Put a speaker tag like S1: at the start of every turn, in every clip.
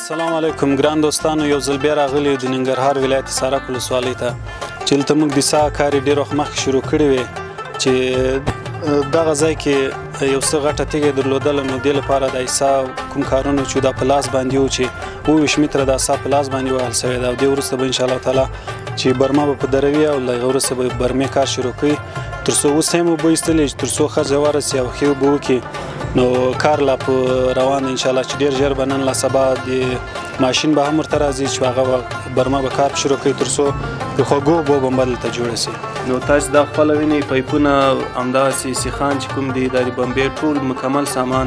S1: السلام علیکم ګران دوستانو، یو ځل بیا راغلی د ننګرهار ولایت سارک ولسوالۍ ته چې دلته موږ د سا کار یې ډېر وخت مخکې شروع کړی وی چې دغه ځای کې یو څه غټه تیږه درلودله، نو دې لپاره د سا کوم کارونه چې دا په لاس باندې و چې 22 متره دا سا په لاس باندې وهل سوی ده او دې وروسته به انشاءالله تعالی چې برمه به په دروي او له هغه وروسته به برمې کار شروع کړي تر څو اوس هم اوبه ایستلې چې تر څو ښځه ورسي او ښې اوبه وکړي نو کار لا په روان دی انشاءالله چې ډېر ژر به نن لا سبا د ماشین به هم ورته راځي چې هغه برمه به کار شروع کوي تر څو د خوږو اوبو به دلته جوړه سي. نو تاسو دا خپله وینئ پایپونه همدغسې سیخان چې کوم دي دا د بمبې ټول مکمل سامان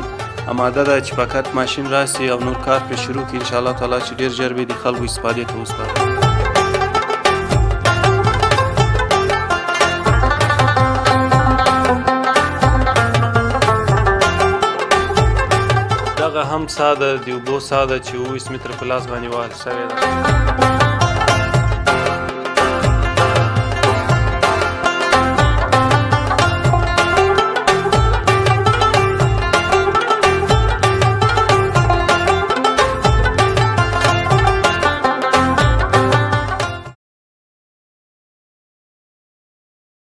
S1: اماده ده چې فقط ماشین راسي او نور کار پرې شروع کړي انشاءالله تعالی چې ډېر ژر به د خلکو استفادې ته وسپاري. دغه هم سا ده د اوبو سا ده چې 22 متره په لاس باندې وهل سوې ده.